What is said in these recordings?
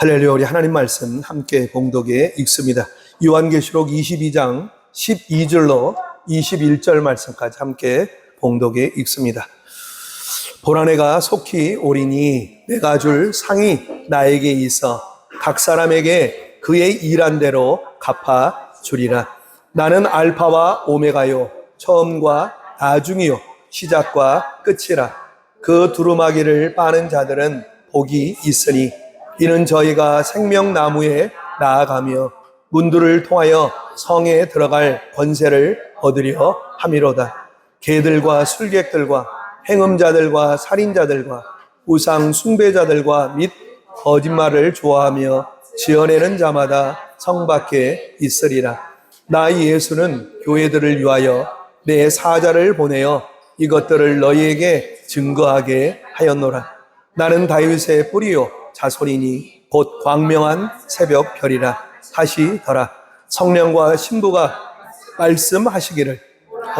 할렐루야. 우리 하나님 말씀 함께 봉독에 읽습니다. 요한계시록 22장 12절로 21절 말씀까지 함께 봉독에 읽습니다. 보라, 내가 속히 오리니 내가 줄 상이 나에게 있어 각 사람에게 그의 일한 대로 갚아 주리라. 나는 알파와 오메가요, 처음과 나중이요, 시작과 끝이라. 그 두루마기를 빠는 자들은 복이 있으니 이는 저희가 생명나무에 나아가며 문들을 통하여 성에 들어갈 권세를 얻으려 함이로다. 개들과 술객들과 행음자들과 살인자들과 우상 숭배자들과 및 거짓말을 좋아하며 지어내는 자마다 성 밖에 있으리라. 나 예수는 교회들을 위하여 내 사자를 보내어 이것들을 너희에게 증거하게 하였노라. 나는 다윗의 뿌리요 자손이니 곧 광명한 새벽 별이라. 다시 더라. 성령과 신부가 말씀하시기를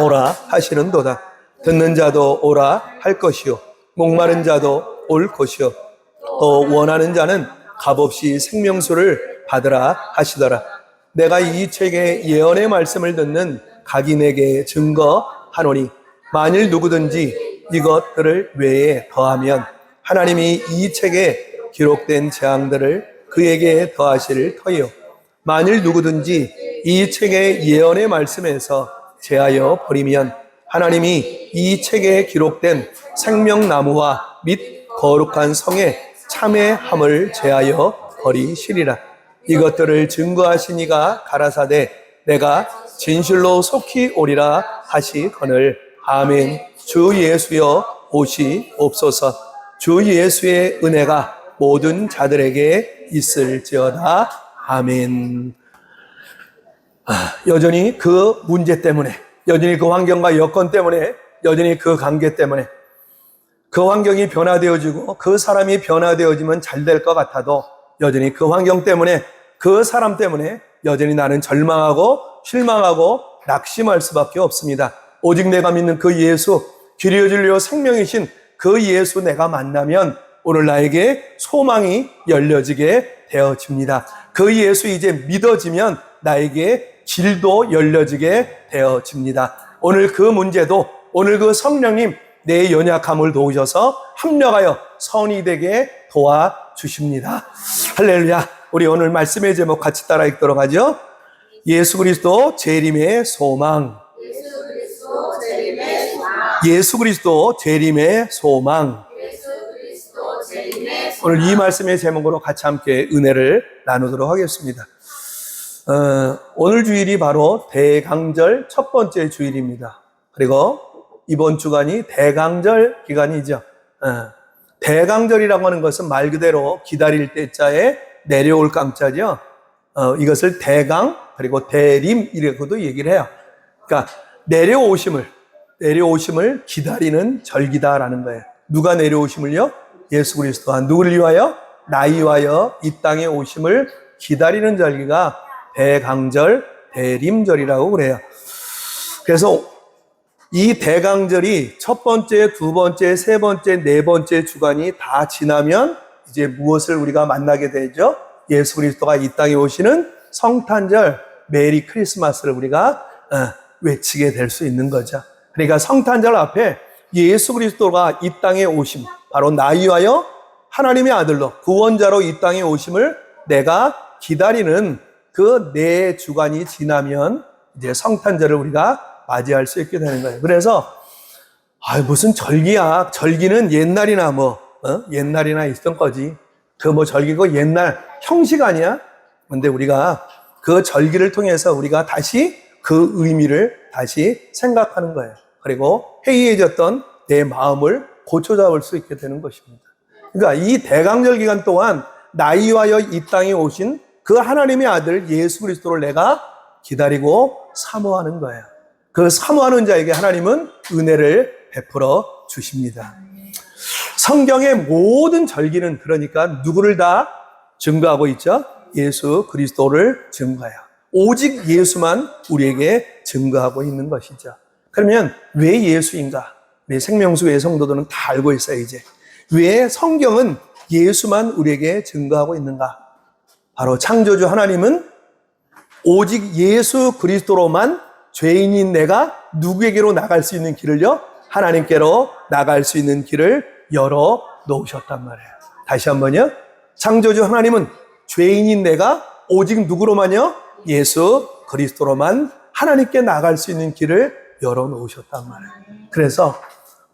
오라 하시는도다. 듣는 자도 오라 할 것이요, 목마른 자도 올 것이요, 또 원하는 자는 값없이 생명수를 받으라 하시더라. 내가 이 책의 예언의 말씀을 듣는 각인에게 증거하노니 만일 누구든지 이것들을 외에 더하면 하나님이 이 책에 기록된 재앙들을 그에게 더하실 터이요, 만일 누구든지 이 책의 예언의 말씀에서 제하여 버리면 하나님이 이 책에 기록된 생명나무와 및 거룩한 성의 참회함을 제하여 버리시리라. 이것들을 증거하시니가 가라사대 내가 진실로 속히 오리라 하시거늘. 아멘. 주 예수여 오시옵소서. 주 예수의 은혜가 모든 자들에게 있을지어다. 아멘. 여전히 그 문제 때문에, 여전히 그 환경과 여건 때문에, 여전히 그 관계 때문에, 그 환경이 변화되어지고 그 사람이 변화되어지면 잘 될 것 같아도 여전히 그 환경 때문에, 그 사람 때문에 여전히 나는 절망하고 실망하고 낙심할 수밖에 없습니다. 오직 내가 믿는 그 예수, 길이요 진리요 생명이신 그 예수 내가 만나면 오늘 나에게 소망이 열려지게 되어집니다. 그 예수 이제 믿어지면 나에게 길도 열려지게 되어집니다. 오늘 그 문제도, 오늘 그 성령님 내 연약함을 도우셔서 합력하여 선이 되게 도와주십니다. 할렐루야. 우리 오늘 말씀의 제목 같이 따라 읽도록 하죠. 예수 그리스도 재림의 소망. 예수 그리스도 재림의 소망. 오늘 이 말씀의 제목으로 같이 함께 은혜를 나누도록 하겠습니다. 오늘 주일이 바로 대강절 첫 번째 주일입니다. 그리고 이번 주간이 대강절 기간이죠. 대강절이라고 하는 것은 말 그대로 기다릴 때자에 내려올 강자죠. 이것을 대강 그리고 대림이라고도 얘기를 해요. 그러니까 내려오심을 기다리는 절기다라는 거예요. 누가 내려오심을요? 예수 그리스도가 누구를 위하여? 나 위하여 이 땅에 오심을 기다리는 절기가 대강절, 대림절이라고 그래요. 그래서 이 대강절이 첫 번째, 두 번째, 세 번째, 네 번째 주간이 다 지나면 이제 무엇을 우리가 만나게 되죠? 예수 그리스도가 이 땅에 오시는 성탄절, 메리 크리스마스를 우리가 외치게 될 수 있는 거죠. 그러니까 성탄절 앞에 예수 그리스도가 이 땅에 오심, 바로 나 위하여 하나님의 아들로 구원자로 이 땅에 오심을 내가 기다리는 그 네 주간이 지나면 이제 성탄절을 우리가 맞이할 수 있게 되는 거예요. 그래서 무슨 절기야? 절기는 옛날이나 옛날이나 있던 거지. 그 절기고 옛날 형식 아니야? 근데 우리가 그 절기를 통해서 우리가 다시 그 의미를 다시 생각하는 거예요. 그리고 해이해졌던 내 마음을 고쳐잡을 수 있게 되는 것입니다. 그러니까 이 대강절 기간 동안 나 위하여 이 땅에 오신 그 하나님의 아들 예수 그리스도를 내가 기다리고 사모하는 거예요. 그 사모하는 자에게 하나님은 은혜를 베풀어 주십니다. 성경의 모든 절기는 그러니까 누구를 다 증거하고 있죠? 예수 그리스도를 증거해요. 오직 예수만 우리에게 증거하고 있는 것이죠. 그러면 왜 예수인가? 우리 생명수의 성도들은 다 알고 있어요, 이제. 왜 성경은 예수만 우리에게 증거하고 있는가? 바로 창조주 하나님은 오직 예수 그리스도로만 죄인인 내가 누구에게로 나갈 수 있는 길을요? 하나님께로 나갈 수 있는 길을 열어 놓으셨단 말이에요. 다시 한번요. 창조주 하나님은 죄인인 내가 오직 누구로만요? 예수 그리스도로만 하나님께 나갈 수 있는 길을 열어 놓으셨단 말이에요. 그래서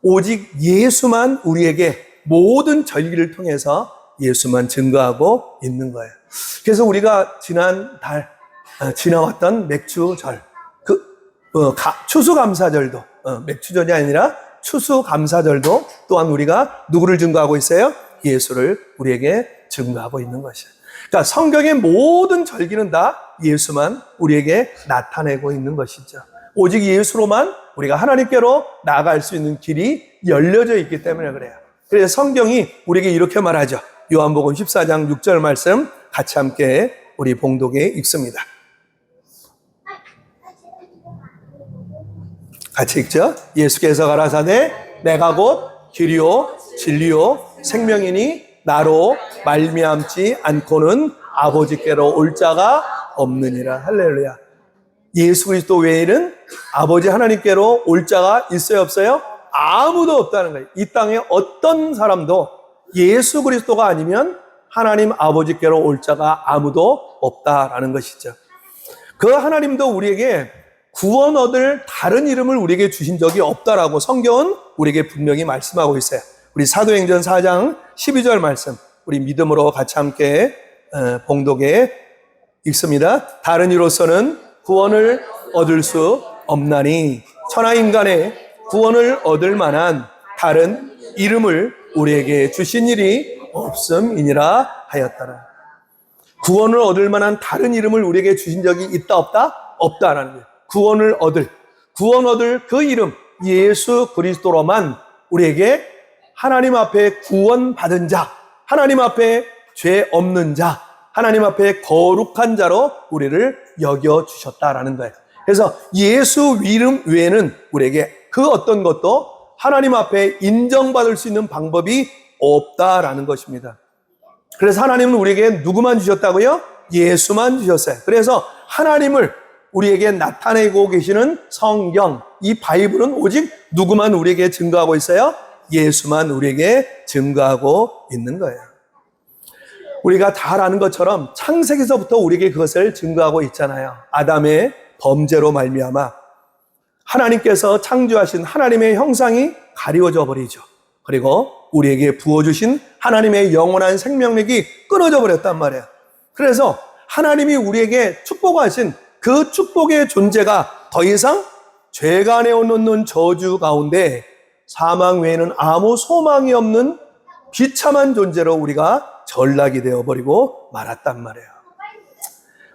오직 예수만 우리에게 모든 절기를 통해서 예수만 증거하고 있는 거예요. 그래서 우리가 지난달 지나왔던 맥주절, 추수감사절도, 맥주절이 아니라 추수감사절도 또한 우리가 누구를 증거하고 있어요? 예수를 우리에게 증거하고 있는 것이에요. 그러니까 성경의 모든 절기는 다 예수만 우리에게 나타내고 있는 것이죠. 오직 예수로만 우리가 하나님께로 나아갈 수 있는 길이 열려져 있기 때문에 그래요. 그래서 성경이 우리에게 이렇게 말하죠. 요한복음 14장 6절 말씀 같이 함께 우리 봉독에 읽습니다. 같이 읽죠. 예수께서 가라사대 내가 곧 길이요 진리요 생명이니 나로 말미암지 않고는 아버지께로 올 자가 없느니라. 할렐루야. 예수 그리스도 외에는 아버지 하나님께로 올 자가 있어요 없어요? 아무도 없다는 거예요. 이 땅에 어떤 사람도 예수 그리스도가 아니면 하나님 아버지께로 올 자가 아무도 없다라는 것이죠. 그 하나님도 우리에게 구원 얻을 다른 이름을 우리에게 주신 적이 없다라고 성경은 우리에게 분명히 말씀하고 있어요. 우리 사도행전 4장 12절 말씀 우리 믿음으로 같이 함께 봉독에 읽습니다. 다른 이로서는 구원을 얻을 수 없나니 천하 인간의 구원을 얻을 만한 다른 이름을 우리에게 주신 일이 없음이니라 하였더라. 구원을 얻을 만한 다른 이름을 우리에게 주신 적이 있다 없다? 없다라는 거예요. 구원 얻을 그 이름 예수 그리스도로만 우리에게 하나님 앞에 구원받은 자, 하나님 앞에 죄 없는 자, 하나님 앞에 거룩한 자로 우리를 여겨주셨다라는 거예요. 그래서 예수 이름 외에는 우리에게 그 어떤 것도 하나님 앞에 인정받을 수 있는 방법이 없다라는 것입니다. 그래서 하나님은 우리에게 누구만 주셨다고요? 예수만 주셨어요. 그래서 하나님을 우리에게 나타내고 계시는 성경, 이 바이블은 오직 누구만 우리에게 증거하고 있어요? 예수만 우리에게 증거하고 있는 거예요. 우리가 다 아는 것처럼 창세기서부터 우리에게 그것을 증거하고 있잖아요. 아담의 범죄로 말미암아 하나님께서 창조하신 하나님의 형상이 가리워져 버리죠. 그리고 우리에게 부어주신 하나님의 영원한 생명력이 끊어져 버렸단 말이에요. 그래서 하나님이 우리에게 축복하신 그 축복의 존재가 더 이상 죄가 내어놓는 저주 가운데 사망 외에는 아무 소망이 없는 비참한 존재로 우리가 전락이 되어버리고 말았단 말이에요.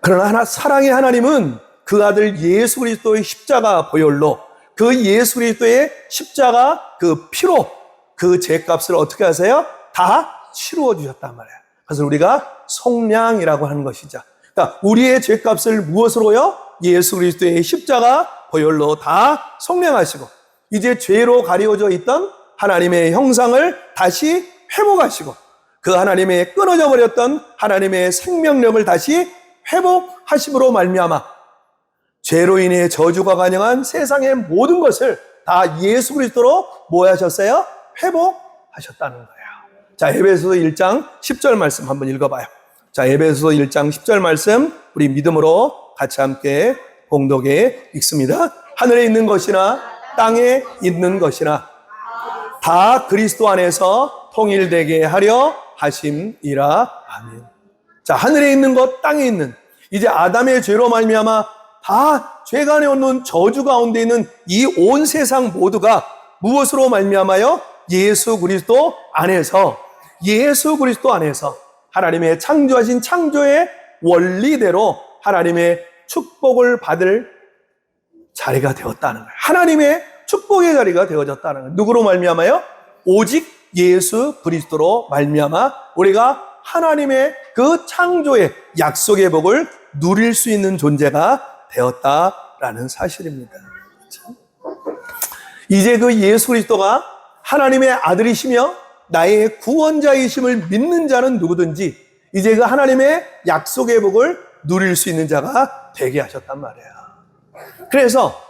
그러나 사랑의 하나님은 그 아들 예수 그리스도의 십자가 보혈로 그 예수 그리스도의 십자가 그 피로 그 죄값을 어떻게 하세요? 다 치루어 주셨단 말이에요. 그래서 우리가 속량이라고 하는 것이죠. 그러니까 우리의 죄값을 무엇으로요? 예수 그리스도의 십자가 보혈로 다 속량하시고 이제 죄로 가리워져 있던 하나님의 형상을 다시 회복하시고 그 하나님의 끊어져 버렸던 하나님의 생명력을 다시 회복하심으로 말미암아 죄로 인해 저주가 가능한 세상의 모든 것을 다 예수 그리스도로 뭐 하셨어요? 회복하셨다는 거예요. 자, 에베소서 1장 10절 말씀 한번 읽어봐요. 자, 에베소서 1장 10절 말씀 우리 믿음으로 같이 함께 봉독에 읽습니다. 하늘에 있는 것이나 땅에 있는 것이나 다 그리스도 안에서 통일되게 하려 하심이라. 아멘. 자, 하늘에 있는 것, 땅에 있는 이제 아담의 죄로 말미암아 다 죄가 내어놓은 저주 가운데 있는 이 온 세상 모두가 무엇으로 말미암아요? 예수 그리스도 안에서 하나님의 창조하신 창조의 원리대로 하나님의 축복을 받을 자리가 되었다는 거예요. 하나님의 축복의 자리가 되어졌다는 거예요. 누구로 말미암아요? 오직 예수 그리스도로 말미암아 우리가 하나님의 그 창조의 약속의 복을 누릴 수 있는 존재가 되었다라는 사실입니다. 그렇죠? 이제 그 예수 그리스도가 하나님의 아들이시며 나의 구원자이심을 믿는 자는 누구든지 이제 그 하나님의 약속의 복을 누릴 수 있는 자가 되게 하셨단 말이에요. 그래서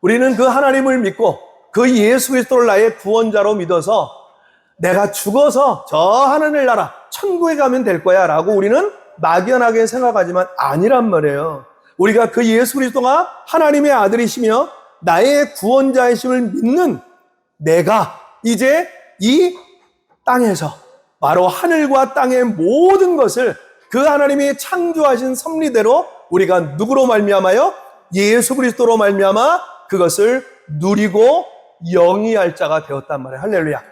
우리는 그 하나님을 믿고 그 예수 그리스도를 나의 구원자로 믿어서 내가 죽어서 저 하늘의 나라 천국에 가면 될 거야 라고 우리는 막연하게 생각하지만 아니란 말이에요. 우리가 그 예수 그리스도가 하나님의 아들이시며 나의 구원자이심을 믿는 내가 이제 이 땅에서 바로 하늘과 땅의 모든 것을 그 하나님이 창조하신 섭리대로 우리가 누구로 말미암아요? 예수 그리스도로 말미암아 그것을 누리고 영위할 자가 되었단 말이에요. 할렐루야.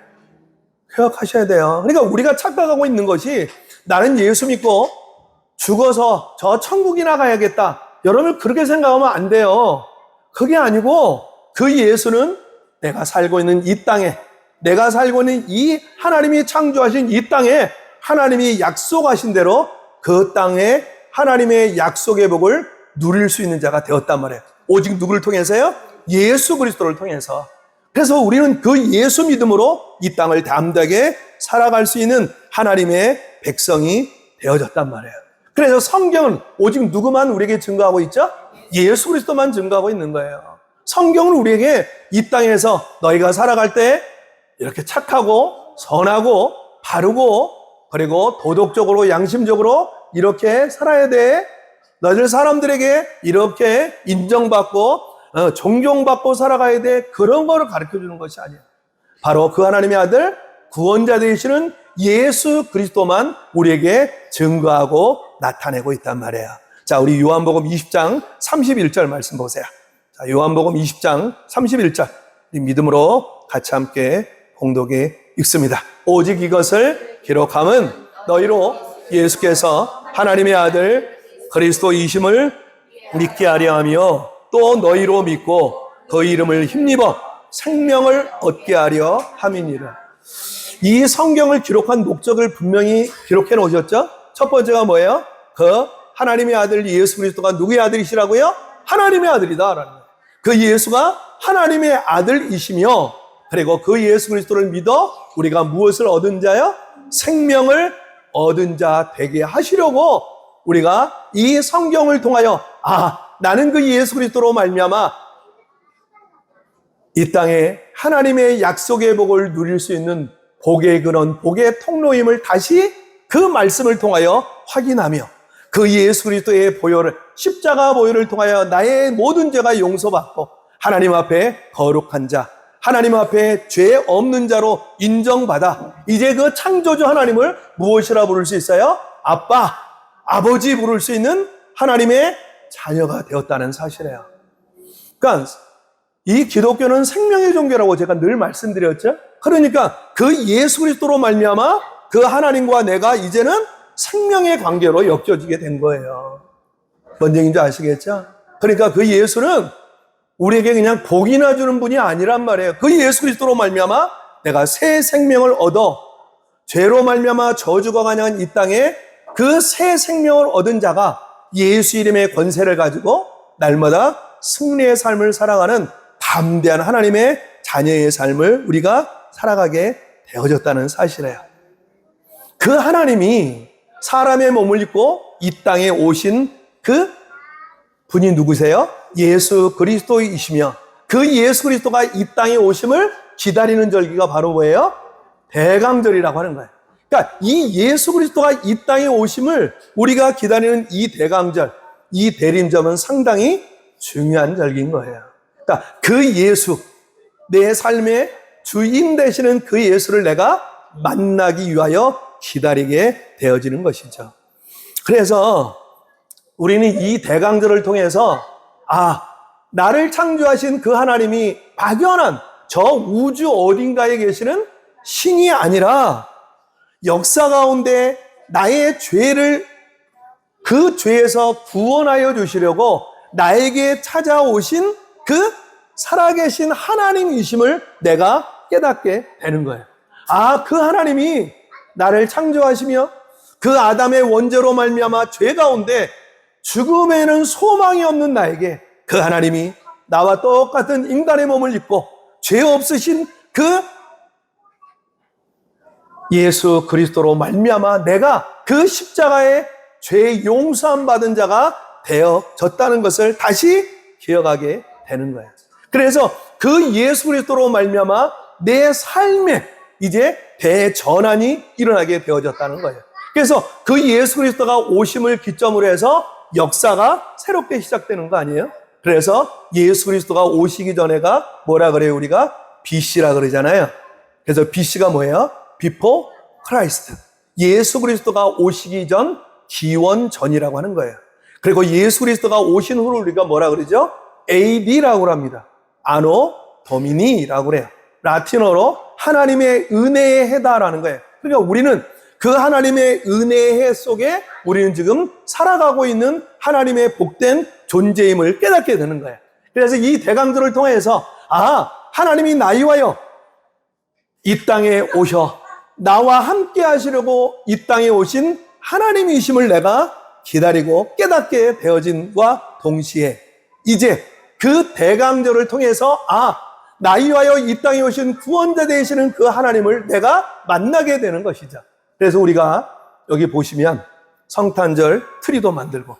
기억하셔야 돼요. 그러니까 우리가 착각하고 있는 것이 나는 예수 믿고 죽어서 저 천국이나 가야겠다. 여러분 그렇게 생각하면 안 돼요. 그게 아니고 그 예수는 내가 살고 있는 이 땅에, 내가 살고 있는 이 하나님이 창조하신 이 땅에 하나님이 약속하신 대로 그 땅에 하나님의 약속의 복을 누릴 수 있는 자가 되었단 말이에요. 오직 누구를 통해서요? 예수 그리스도를 통해서. 그래서 우리는 그 예수 믿음으로 이 땅을 담대하게 살아갈 수 있는 하나님의 백성이 되어졌단 말이에요. 그래서 성경은 오직 누구만 우리에게 증거하고 있죠? 예수 그리스도만 증거하고 있는 거예요. 성경은 우리에게 이 땅에서 너희가 살아갈 때 이렇게 착하고 선하고 바르고 그리고 도덕적으로 양심적으로 이렇게 살아야 돼. 너희들 사람들에게 이렇게 인정받고 존경받고 살아가야 돼. 그런 거를 가르쳐주는 것이 아니에요. 바로 그 하나님의 아들 구원자 되시는 예수 그리스도만 우리에게 증거하고 나타내고 있단 말이에요. 자, 우리 요한복음 20장 31절 말씀 보세요. 자, 요한복음 20장 31절 믿음으로 같이 함께 공독에 읽습니다. 오직 이것을 기록함은 너희로 예수께서 하나님의 아들 그리스도이심을 믿게 하려 하며 또 너희로 믿고 그 이름을 힘입어 생명을 얻게 하려 함이니라. 이 성경을 기록한 목적을 분명히 기록해 놓으셨죠? 첫 번째가 뭐예요? 그 하나님의 아들 예수 그리스도가 누구의 아들이시라고요? 하나님의 아들이다라는 거예요. 그 예수가 하나님의 아들이시며 그리고 그 예수 그리스도를 믿어 우리가 무엇을 얻은 자요? 생명을 얻은 자 되게 하시려고 우리가 이 성경을 통하여 나는 그 예수 그리스도로 말미암아 이 땅에 하나님의 약속의 복을 누릴 수 있는 복의 근원, 복의 통로임을 다시 그 말씀을 통하여 확인하며 그 예수 그리스도의 보혈을 십자가 보혈을 통하여 나의 모든 죄가 용서받고 하나님 앞에 거룩한 자, 하나님 앞에 죄 없는 자로 인정받아 이제 그 창조주 하나님을 무엇이라 부를 수 있어요? 아빠, 아버지 부를 수 있는 하나님의 자녀가 되었다는 사실이에요. 그러니까 이 기독교는 생명의 종교라고 제가 늘 말씀드렸죠. 그러니까 그 예수 그리스도로 말미암아 그 하나님과 내가 이제는 생명의 관계로 엮여지게 된 거예요. 뭔 얘기인지 아시겠죠? 그러니까 그 예수는 우리에게 그냥 복이나 주는 분이 아니란 말이에요. 그 예수 그리스도로 말미암아 내가 새 생명을 얻어 죄로 말미암아 저주가 가능한 이 땅에 그 새 생명을 얻은 자가 예수 이름의 권세를 가지고 날마다 승리의 삶을 살아가는 담대한 하나님의 자녀의 삶을 우리가 살아가게 되어졌다는 사실이에요. 그 하나님이 사람의 몸을 입고 이 땅에 오신 그 분이 누구세요? 예수 그리스도이시며 그 예수 그리스도가 이 땅에 오심을 기다리는 절기가 바로 뭐예요? 대강절이라고 하는 거예요. 그러니까 이 예수 그리스도가 이 땅에 오심을 우리가 기다리는 이 대강절, 이 대림절은 상당히 중요한 절기인 거예요. 그러니까 그 예수, 내 삶의 주인 되시는 그 예수를 내가 만나기 위하여 기다리게 되어지는 것이죠. 그래서 우리는 이 대강절을 통해서 나를 창조하신 그 하나님이 막연한 저 우주 어딘가에 계시는 신이 아니라 역사 가운데 나의 죄를 그 죄에서 구원하여 주시려고 나에게 찾아오신 그 살아계신 하나님이심을 내가 깨닫게 되는 거예요. 그 하나님이 나를 창조하시며 그 아담의 원죄로 말미암아 죄 가운데 죽음에는 소망이 없는 나에게 그 하나님이 나와 똑같은 인간의 몸을 입고 죄 없으신 그 예수 그리스도로 말미암아 내가 그 십자가의 죄 용서함 받은 자가 되어졌다는 것을 다시 기억하게 되는 거예요. 그래서 그 예수 그리스도로 말미암아 내 삶에 이제 대전환이 일어나게 되어졌다는 거예요. 그래서 그 예수 그리스도가 오심을 기점으로 해서 역사가 새롭게 시작되는 거 아니에요? 그래서 예수 그리스도가 오시기 전에가 뭐라 그래요? 우리가 BC라 그러잖아요. 그래서 BC가 뭐예요? Before Christ. 예수 그리스도가 오시기 전, 기원 전이라고 하는 거예요. 그리고 예수 그리스도가 오신 후를 우리가 뭐라 그러죠? AD라고 합니다. 아노 도미니라고 그래요. 라틴어로 하나님의 은혜의 해다라는 거예요. 그러니까 우리는 그 하나님의 은혜의 해 속에 우리는 지금 살아가고 있는 하나님의 복된 존재임을 깨닫게 되는 거예요. 그래서 이 대강절을 통해서 하나님이 나이 와요 이 땅에 오셔 나와 함께 하시려고 이 땅에 오신 하나님이심을 내가 기다리고 깨닫게 되어진과 동시에 이제 그 대강절을 통해서 나이 와요 이 땅에 오신 구원자 되시는 그 하나님을 내가 만나게 되는 것이죠. 그래서 우리가 여기 보시면 성탄절 트리도 만들고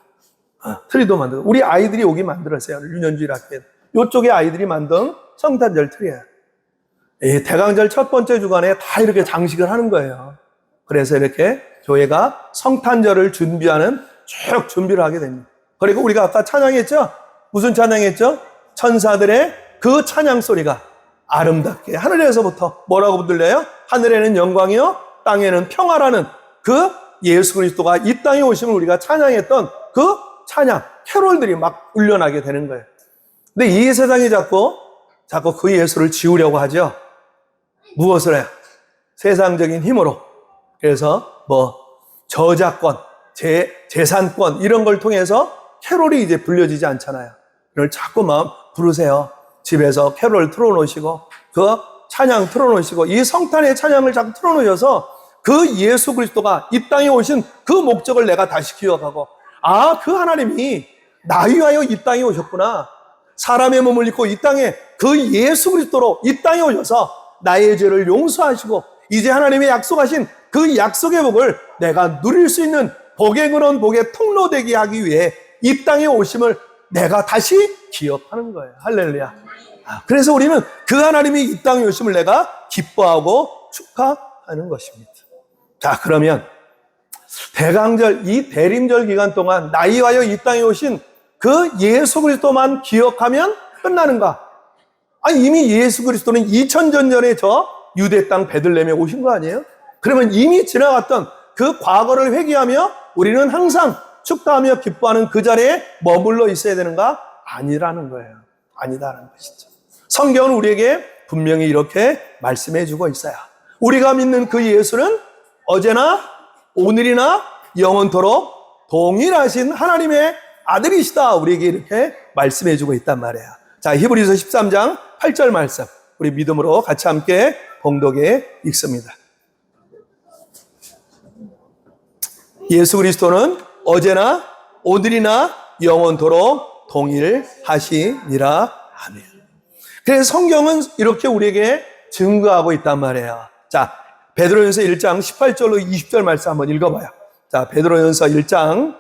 우리 아이들이 여기 만들었어요. 유년주일 학교에 이쪽에 아이들이 만든 성탄절 트리예요. 이 대강절 첫 번째 주간에 다 이렇게 장식을 하는 거예요. 그래서 이렇게 교회가 성탄절을 준비하는 쭉 준비를 하게 됩니다. 그리고 우리가 아까 찬양했죠? 무슨 찬양했죠? 천사들의 그 찬양 소리가 아름답게 하늘에서부터 뭐라고 들려요? 하늘에는 영광이요 땅에는 평화라는 그 예수 그리스도가 이 땅에 오심을 우리가 찬양했던 그 찬양 캐롤들이 막 울려나게 되는 거예요. 근데 이 세상이 자꾸 그 예수를 지우려고 하죠. 무엇을 해요? 세상적인 힘으로. 그래서 저작권, 재산권 이런 걸 통해서 캐롤이 이제 불려지지 않잖아요. 이걸 자꾸 부르세요. 집에서 캐롤 틀어놓으시고 그 찬양 틀어놓으시고 이 성탄의 찬양을 자꾸 틀어놓으셔서 그 예수 그리스도가 이 땅에 오신 그 목적을 내가 다시 기억하고 그 하나님이 나 위하여 이 땅에 오셨구나. 사람의 몸을 입고 이 땅에 그 예수 그리스도로 이 땅에 오셔서 나의 죄를 용서하시고 이제 하나님의 약속하신 그 약속의 복을 내가 누릴 수 있는 복의 근원 복의 통로되게 하기 위해 이 땅에 오심을 내가 다시 기억하는 거예요. 할렐루야. 그래서 우리는 그 하나님이 이 땅에 오심을 내가 기뻐하고 축하하는 것입니다. 자, 그러면 대강절, 이 대림절 기간 동안 나이와여 이 땅에 오신 그 예수 그리스도만 기억하면 끝나는가? 이미 예수 그리스도는 2000년 전에 저 유대 땅 베들레헴에 오신 거 아니에요? 그러면 이미 지나갔던 그 과거를 회귀하며 우리는 항상 축하하며 기뻐하는 그 자리에 머물러 있어야 되는가? 아니라는 거예요. 아니다라는 것이죠. 성경은 우리에게 분명히 이렇게 말씀해 주고 있어요. 우리가 믿는 그 예수는 어제나 오늘이나 영원토록 동일하신 하나님의 아들이시다. 우리에게 이렇게 말씀해 주고 있단 말이에요. 자, 히브리서 13장 8절 말씀 우리 믿음으로 같이 함께 봉독해 읽습니다. 예수 그리스도는 어제나 오늘이나 영원토록 동일하시니라. 아멘. 그래서 성경은 이렇게 우리에게 증거하고 있단 말이에요. 자, 베드로전서 1장 18절로 20절 말씀 한번 읽어봐요. 자, 베드로전서 1장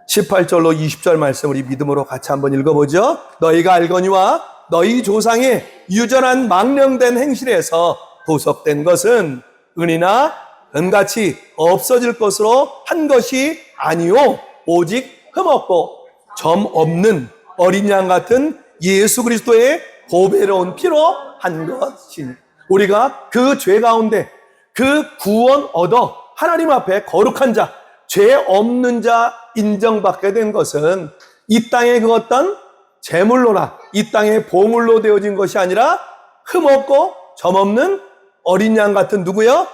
18절로 20절 말씀 우리 믿음으로 같이 한번 읽어보죠. 너희가 알거니와 너희 조상의 유전한 망령된 행실에서 도섭된 것은 은이나 은같이 없어질 것으로 한 것이 아니요 오직 흠없고 점 없는 어린 양 같은 예수 그리스도의 보배로운 피로 한 것이니 우리가 그 죄 가운데 그 구원 얻어 하나님 앞에 거룩한 자, 죄 없는 자 인정받게 된 것은 이 땅에 그 어떤 재물로나 이 땅의 보물로 되어진 것이 아니라 흠없고 점없는 어린 양 같은 누구요?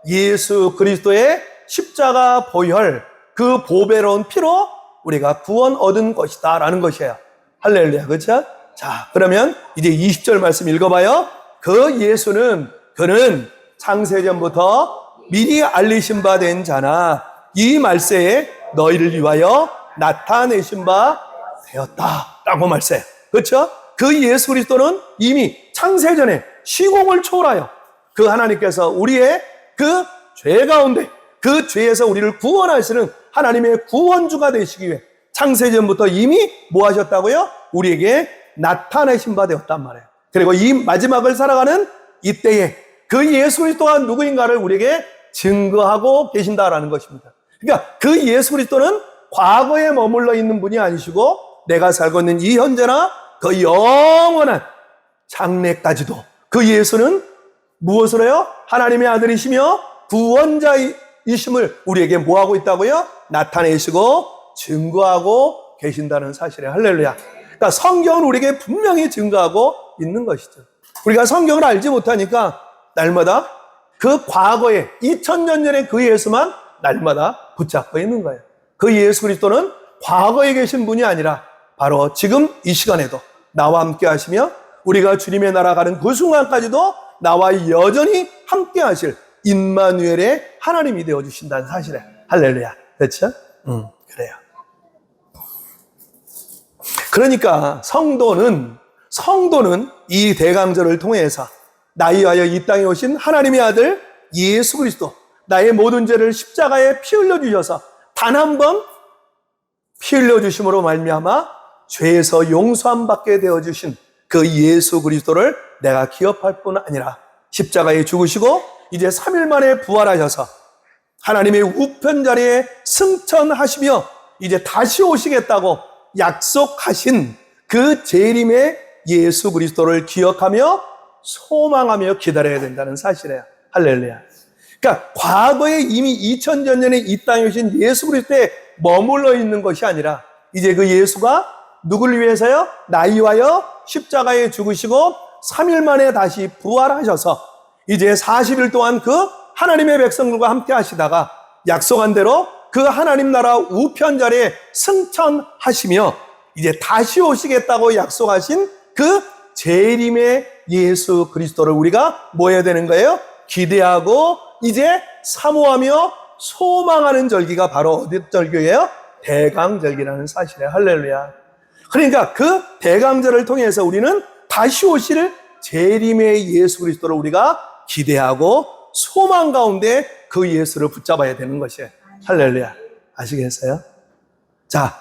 예수 그리스도의 십자가 보혈 그 보배로운 피로 우리가 구원 얻은 것이다 라는 것이에요. 할렐루야. 그렇죠? 자, 그러면 이제 20절 말씀 읽어봐요. 그 예수는 그는 창세전부터 미리 알리신 바 된 자나 이 말세에 너희를 위하여 나타내신 바 되었다 라고 말씀해요. 그렇죠? 그 예수 그리스도는 이미 창세전에 시공을 초월하여 그 하나님께서 우리의 그 죄 가운데 그 죄에서 우리를 구원하시는 하나님의 구원주가 되시기 위해 창세전부터 이미 뭐 하셨다고요? 우리에게 나타내신 바 되었단 말이에요. 그리고 이 마지막을 살아가는 이때에 그 예수 그리스도가 누구인가를 우리에게 증거하고 계신다라는 것입니다. 그러니까 그 예수 그리스도는 과거에 머물러 있는 분이 아니시고 내가 살고 있는 이 현재나 그 영원한 장래까지도 그 예수는 무엇을 해요? 하나님의 아들이시며 구원자이심을 우리에게 뭐하고 있다고요? 나타내시고 증거하고 계신다는 사실에 할렐루야. 그러니까 성경은 우리에게 분명히 증거하고 있는 것이죠. 우리가 성경을 알지 못하니까 날마다 그 과거에 2000년 전에 그 예수만 날마다 붙잡고 있는 거예요. 그 예수 그리스도는 과거에 계신 분이 아니라 바로 지금 이 시간에도 나와 함께 하시며 우리가 주님의 나라 가는 그 순간까지도 나와 여전히 함께 하실 임마누엘의 하나님이 되어주신다는 사실에 할렐루야. 그렇죠? 그래요. 그러니까 성도는 이 대강절을 통해서 나이 위하여 이 땅에 오신 하나님의 아들 예수 그리스도, 나의 모든 죄를 십자가에 피 흘려 주셔서 단 한 번 피 흘려 주심으로 말미암아 죄에서 용서함 받게 되어 주신 그 예수 그리스도를 내가 기업할 뿐 아니라 십자가에 죽으시고 이제 3일 만에 부활하셔서 하나님의 우편 자리에 승천하시며 이제 다시 오시겠다고 약속하신 그 재림의 예수 그리스도를 기억하며 소망하며 기다려야 된다는 사실이에요. 할렐루야. 그러니까 과거에 이미 2000년 전에 이 땅에 오신 예수 그리스도에 머물러 있는 것이 아니라 이제 그 예수가 누구를 위해서요? 나이 위하여 십자가에 죽으시고 3일 만에 다시 부활하셔서 이제 40일 동안 그 하나님의 백성들과 함께 하시다가 약속한 대로 그 하나님 나라 우편 자리에 승천하시며 이제 다시 오시겠다고 약속하신 그 재림의 예수 그리스도를 우리가 뭐 해야 되는 거예요? 기대하고 이제 사모하며 소망하는 절기가 바로 어디 절기예요? 대강절기라는 사실에 할렐루야. 그러니까 그 대강절을 통해서 우리는 다시 오실 재림의 예수 그리스도를 우리가 기대하고 소망 가운데 그 예수를 붙잡아야 되는 것이에요. 할렐루야. 아시겠어요? 자,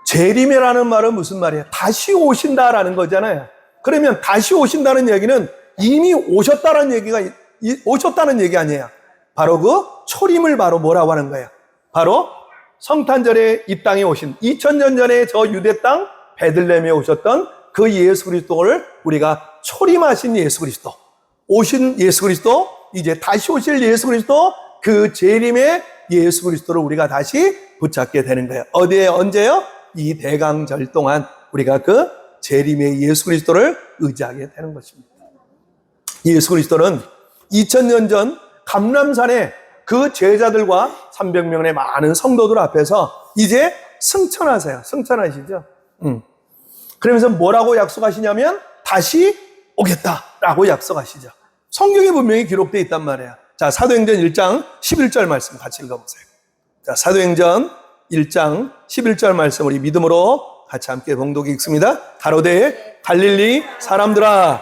재림이라는 말은 무슨 말이에요? 다시 오신다라는 거잖아요. 그러면 다시 오신다는 얘기는 이미 오셨다는 얘기 아니에요. 바로 그 초림을 바로 뭐라고 하는 거예요? 바로 성탄절에 이 땅에 오신 2000년 전에 저 유대 땅 베들레헴에 오셨던 그 예수 그리스도를 우리가 초림하신 예수 그리스도, 오신 예수 그리스도, 이제 다시 오실 예수 그리스도, 그 재림의 예수 그리스도를 우리가 다시 붙잡게 되는 거예요. 어디에 언제요? 이 대강절 동안 우리가 그 재림의 예수 그리스도를 의지하게 되는 것입니다. 예수 그리스도는 2000년 전 감람산에 그 제자들과 300명의 많은 성도들 앞에서 이제 승천하세요. 승천하시죠. 그러면서 뭐라고 약속하시냐면 다시 오겠다라고 약속하시죠. 성경에 분명히 기록되어 있단 말이에요. 자, 사도행전 1장 11절 말씀 같이 읽어보세요. 자, 사도행전 1장 11절 말씀 우리 믿음으로 같이 함께 봉독 읽습니다. 가로되 갈릴리 사람들아,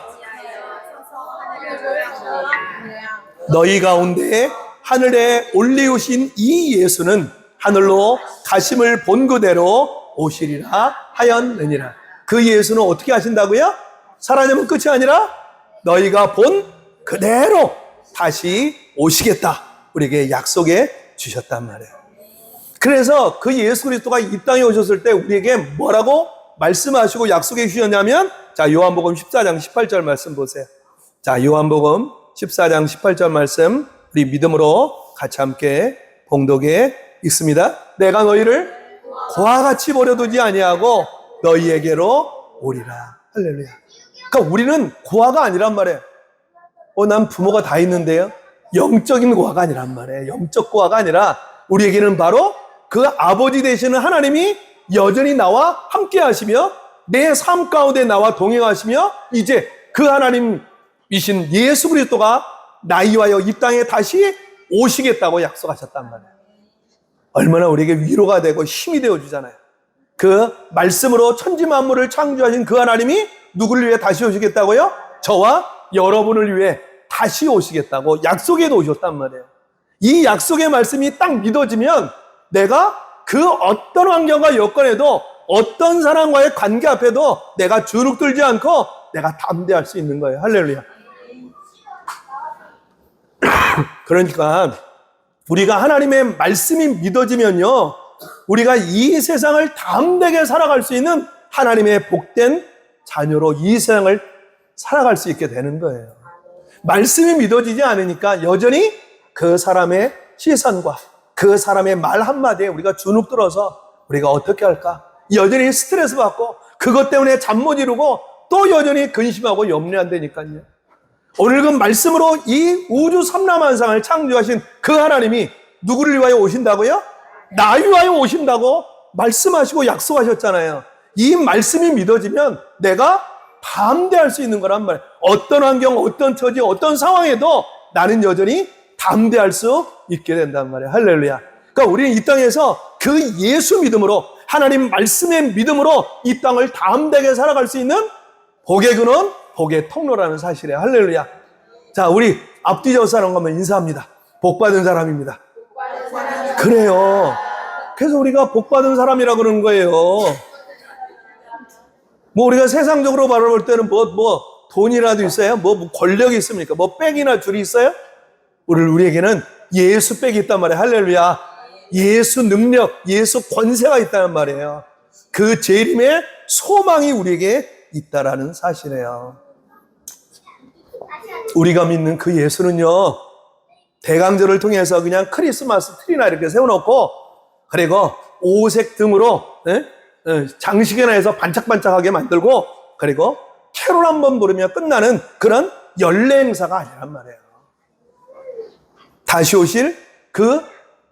너희 가운데 하늘에 올리우신 이 예수는 하늘로 가심을 본 그대로 오시리라 하였느니라. 그 예수는 어떻게 하신다고요? 살아내면 끝이 아니라 너희가 본 그대로 다시 오시겠다. 우리에게 약속해 주셨단 말이에요. 그래서 그 예수 그리스도가 이 땅에 오셨을 때 우리에게 뭐라고 말씀하시고 약속해 주셨냐면, 자, 요한복음 14장 18절 말씀 보세요. 자, 요한복음 14장 18절 말씀 우리 믿음으로 같이 함께 봉독에 읽습니다. 내가 너희를 고와 같이 버려두지 아니하고 너희에게로 오리라. 할렐루야. 그러니까 우리는 고아가 아니란 말이에요. 난 부모가 다 있는데요. 영적인 고아가 아니란 말이에요. 영적 고아가 아니라 우리에게는 바로 그 아버지 되시는 하나님이 여전히 나와 함께 하시며 내 삶 가운데 나와 동행하시며 이제 그 하나님이신 예수 그리스도가 나이와여 이 땅에 다시 오시겠다고 약속하셨단 말이에요. 얼마나 우리에게 위로가 되고 힘이 되어주잖아요. 그 말씀으로 천지 만물을 창조하신 그 하나님이 누구를 위해 다시 오시겠다고요? 저와 여러분을 위해 다시 오시겠다고 약속해 놓으셨단 말이에요. 이 약속의 말씀이 딱 믿어지면 내가 그 어떤 환경과 여건에도 어떤 사람과의 관계 앞에도 내가 주눅 들지 않고 내가 담대할 수 있는 거예요. 할렐루야. 그러니까 우리가 하나님의 말씀이 믿어지면요, 우리가 이 세상을 담대하게 살아갈 수 있는 하나님의 복된 자녀로 이 세상을 살아갈 수 있게 되는 거예요. 말씀이 믿어지지 않으니까 여전히 그 사람의 시선과 그 사람의 말 한마디에 우리가 주눅 들어서 우리가 어떻게 할까? 여전히 스트레스 받고 그것 때문에 잠 못 이루고 또 여전히 근심하고 염려한다니까요. 오늘 그 말씀으로 이 우주 삼라만상을 창조하신 그 하나님이 누구를 위하여 오신다고요? 나 위하여 오신다고 말씀하시고 약속하셨잖아요. 이 말씀이 믿어지면 내가 담대할 수 있는 거란 말이에요. 어떤 환경, 어떤 처지, 어떤 상황에도 나는 여전히 담대할 수 있게 된단 말이에요. 할렐루야. 그러니까 우리는 이 땅에서 그 예수 믿음으로, 하나님 말씀의 믿음으로 이 땅을 담대하게 살아갈 수 있는 복의 근원, 복의 통로라는 사실이에요. 할렐루야. 자, 우리 앞뒤 사람 가면 인사합니다. 복받은 사람입니다. 그래요. 그래서 우리가 복받은 사람이라고 그러는 거예요. 뭐 우리가 세상적으로 바라볼 때는 돈이라도 있어요? 뭐 권력이 있습니까? 뭐 백이나 줄이 있어요? 우리에게는 예수 백이 있단 말이에요. 할렐루야. 예수 능력, 예수 권세가 있다는 말이에요. 그 재림의 소망이 우리에게 있다라는 사실이에요. 우리가 믿는 그 예수는요, 대강절을 통해서 그냥 크리스마스 트리나 이렇게 세워놓고, 그리고 오색 등으로 장식이나 해서 반짝반짝하게 만들고, 그리고 캐롤 한번 부르며 끝나는 그런 연례 행사가 아니란 말이에요. 다시 오실 그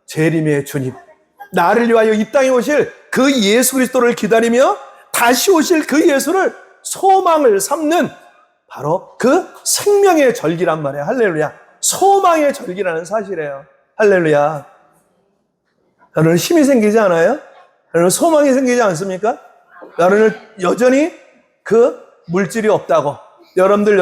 재림의 주님, 나를 위하여 이 땅에 오실 그 예수 그리스도를 기다리며 다시 오실 그 예수를 소망을 삼는 바로 그 생명의 절기란 말이에요. 할렐루야. 소망의 절기라는 사실이에요. 할렐루야. 여러분 힘이 생기지 않아요? 여러분 소망이 생기지 않습니까? 여러분은 여전히 그 물질이 없다고, 여러분들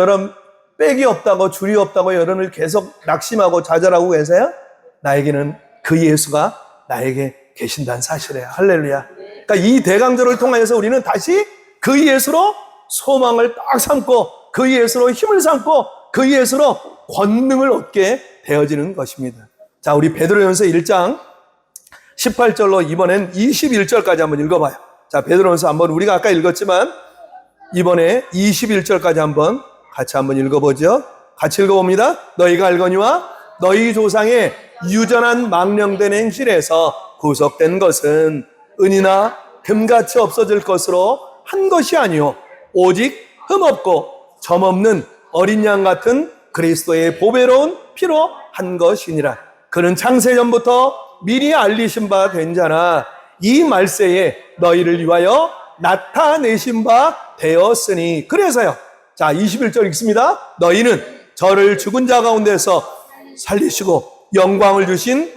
백이 없다고, 줄이 없다고 여러분을 계속 낙심하고 좌절하고 계세요? 나에게는 그 예수가 나에게 계신다는 사실이에요. 할렐루야. 그러니까 이 대강절을 통해서 우리는 다시 그 예수로 소망을 딱 삼고 그 예수로 힘을 삼고 그 예수로 권능을 얻게 되어지는 것입니다. 자, 우리 베드로전서 1장 18절로 이번엔 21절까지 한번 읽어봐요. 자, 베드로전서 한번 우리가 아까 읽었지만 이번에 21절까지 한번 같이 한번 읽어보죠. 같이 읽어봅니다. 너희가 알거니와 너희 조상의 유전한 망령된 행실에서 구속된 것은 은이나 금같이 없어질 것으로 한 것이 아니요 오직 흠없고 점없는 어린 양 같은 그리스도의 보배로운 피로 한 것이니라. 그는 창세전부터 미리 알리신 바 된 자나 이 말세에 너희를 위하여 나타내신 바 되었으니. 그래서요. 자, 21절 읽습니다. 너희는 저를 죽은 자 가운데서 살리시고 영광을 주신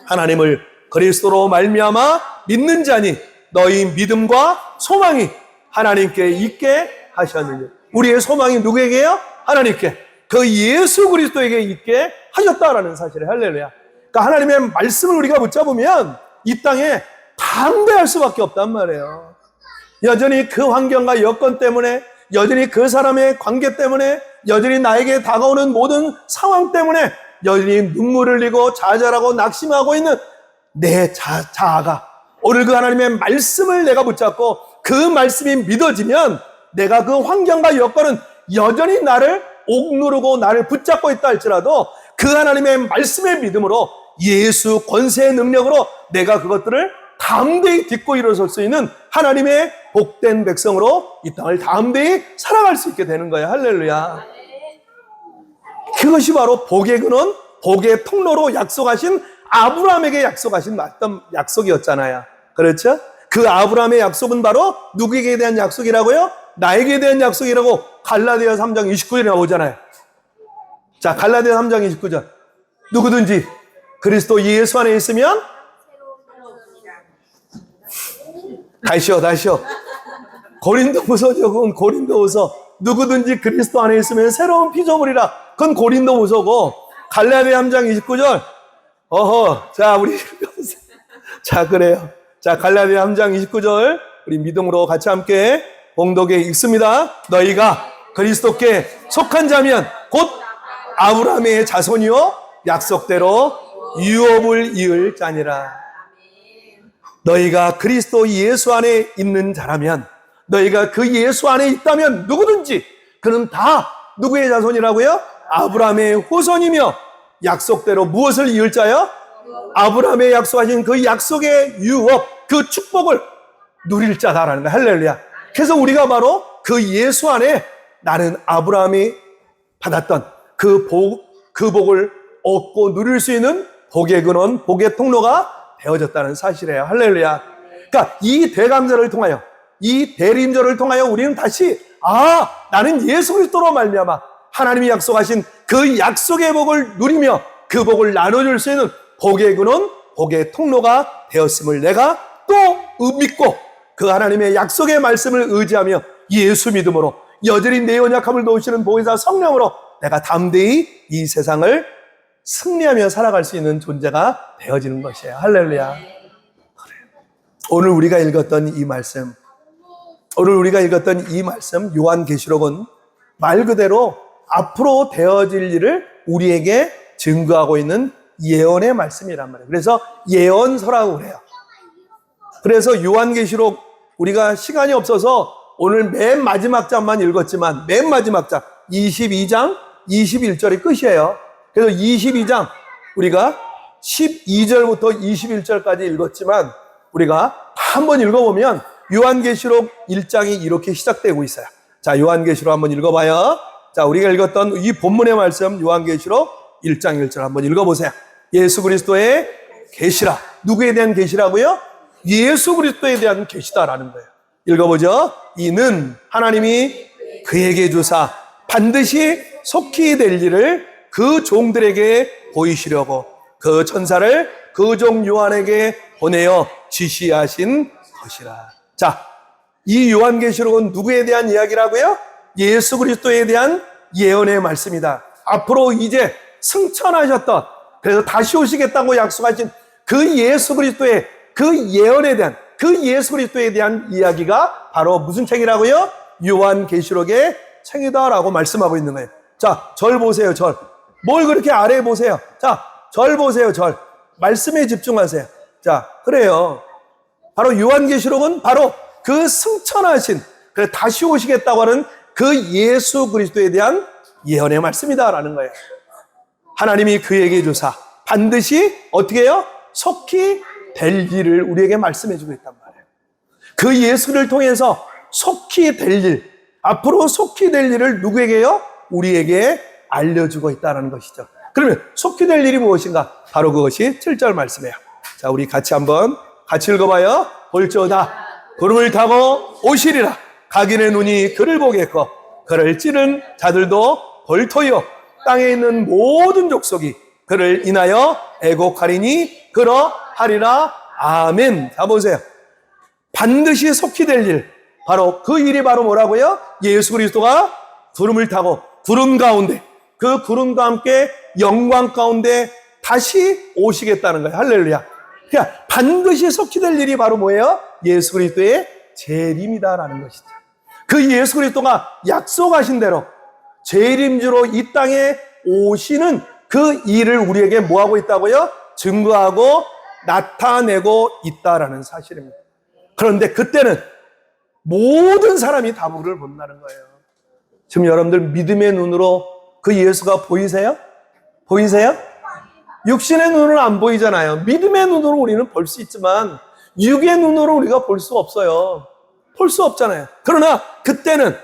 하나님을 그리스도로 말미암아 믿는 자니 너희 믿음과 소망이 하나님께 있게 하셨느니라. 우리의 소망이 누구에게요? 하나님께, 그 예수 그리스도에게 있게 하셨다라는 사실이에요. 할렐루야. 그러니까 하나님의 말씀을 우리가 붙잡으면 이 땅에 담대할 수밖에 없단 말이에요. 여전히 그 환경과 여건 때문에, 여전히 그 사람의 관계 때문에, 여전히 나에게 다가오는 모든 상황 때문에 여전히 눈물을 흘리고 좌절하고 낙심하고 있는 내 자아가 오늘 그 하나님의 말씀을 내가 붙잡고 그 말씀이 믿어지면 내가 그 환경과 여건은 여전히 나를 옥누르고 나를 붙잡고 있다 할지라도 그 하나님의 말씀의 믿음으로 예수 권세의 능력으로 내가 그것들을 담대히 딛고 일어설 수 있는 하나님의 복된 백성으로 이 땅을 담대히 살아갈 수 있게 되는 거예요. 할렐루야. 그것이 바로 복의 근원, 복의 통로로 약속하신 아브라함에게 약속하신 어떤 약속이었잖아요. 그렇죠? 그 아브라함의 약속은 바로 누구에게 대한 약속이라고요? 나에게 대한 약속이라고 갈라디아 3장 29절에 나오잖아요. 자, 갈라디아 3장 29절. 누구든지 그리스도 예수 안에 있으면 다시요. 고린도후서 적은 고린도후서 누구든지 그리스도 안에 있으면 새로운 피조물이라 그건 고린도후서고 갈라디아 3장 29절. 어허, 자 우리 자 그래요. 자 갈라디아 3장 29절 우리 믿음으로 같이 함께 봉독에 읽습니다. 너희가 그리스도께 속한 자면 곧 아브라함의 자손이요 약속대로 유업을 이을 자니라. 너희가 그리스도 예수 안에 있는 자라면, 너희가 그 예수 안에 있다면 누구든지 그는 다 누구의 자손이라고요? 아브라함의 후손이며 약속대로 무엇을 이을 자요? 아브라함의 약속하신 그 약속의 유업, 그 축복을 누릴 자다라는 거예요. 할렐루야. 그래서 우리가 바로 그 예수 안에 나는 아브라함이 받았던 그 복을 얻고 누릴 수 있는 복의 근원, 복의 통로가 되어졌다는 사실이에요. 할렐루야. 그러니까 이 대감절을 통하여, 이 대림절을 통하여 우리는 다시 나는 예수 그리스도로 말미암아 하나님이 약속하신 그 약속의 복을 누리며 그 복을 나눠줄 수 있는 복의 근원, 복의 통로가 되었음을 내가 또 믿고 그 하나님의 약속의 말씀을 의지하며 예수 믿음으로 여전히 내 연약함을 도우시는 보혜사 성령으로 내가 담대히 이 세상을 승리하며 살아갈 수 있는 존재가 되어지는 것이에요. 할렐루야. 오늘 우리가 읽었던 이 말씀, 요한계시록은 말 그대로 앞으로 되어질 일을 우리에게 증거하고 있는 예언의 말씀이란 말이에요. 그래서 예언서라고 그래요. 그래서 요한계시록 우리가 시간이 없어서 오늘 맨 마지막 장만 읽었지만 맨 마지막 장 22장 21절이 끝이에요. 그래서 22장 우리가 12절부터 21절까지 읽었지만 우리가 한번 읽어보면 요한계시록 1장이 이렇게 시작되고 있어요. 자, 요한계시록 한번 읽어봐요. 자, 우리가 읽었던 이 본문의 말씀 요한계시록 1장 1절 한번 읽어보세요. 예수 그리스도의 계시라. 누구에 대한 계시라고요? 예수 그리스도에 대한 계시다라는 거예요. 읽어보죠. 이는 하나님이 그에게 주사 반드시 속히 될 일을 그 종들에게 보이시려고 그 천사를 그 종 요한에게 보내어 지시하신 것이라. 자, 이 요한계시록은 누구에 대한 이야기라고요? 예수 그리스도에 대한 예언의 말씀이다. 앞으로 이제 승천하셨던, 그래서 다시 오시겠다고 약속하신 그 예수 그리스도의 그 예언에 대한, 그 예수 그리스도에 대한 이야기가 바로 무슨 책이라고요? 요한계시록의 책이다라고 말씀하고 있는 거예요. 자, 절 보세요, 절. 뭘 그렇게 아래 보세요. 자, 절 보세요, 절. 말씀에 집중하세요. 자, 그래요. 바로 요한계시록은 바로 그 승천하신, 그래 다시 오시겠다고 하는 그 예수 그리스도에 대한 예언의 말씀이다라는 거예요. 하나님이 그에게 주사 반드시 어떻게 해요? 속히 될 일을 우리에게 말씀해 주고 있단 말이에요. 그 예수를 통해서 속히 될 일, 앞으로 속히 될 일을 누구에게요? 우리에게 알려주고 있다는 것이죠. 그러면 속히 될 일이 무엇인가? 바로 그것이 7절 말씀이에요. 자, 우리 같이 한번 같이 읽어봐요. 볼지어다 구름을 타고 오시리라. 각인의 눈이 그를 보겠고 그를 찌른 자들도 볼터요 땅에 있는 모든 족속이 그를 인하여 애곡하리니 그러하리라. 아멘. 자, 보세요. 반드시 속히 될 일, 바로 그 일이 바로 뭐라고요? 예수 그리스도가 구름을 타고 구름 가운데, 그 구름과 함께 영광 가운데 다시 오시겠다는 거예요. 할렐루야. 그러니까 반드시 속히 될 일이 바로 뭐예요? 예수 그리스도의 재림이다라는 것이죠. 그 예수 그리스도가 약속하신 대로 재림주로 이 땅에 오시는 그 일을 우리에게 뭐하고 있다고요? 증거하고 나타내고 있다라는 사실입니다. 그런데 그때는 모든 사람이 다 그를 본다는 거예요. 지금 여러분들 믿음의 눈으로 그 예수가 보이세요? 보이세요? 육신의 눈으로는 안 보이잖아요. 믿음의 눈으로 우리는 볼 수 있지만 육의 눈으로 우리가 볼 수 없어요. 볼 수 없잖아요. 그러나 그때는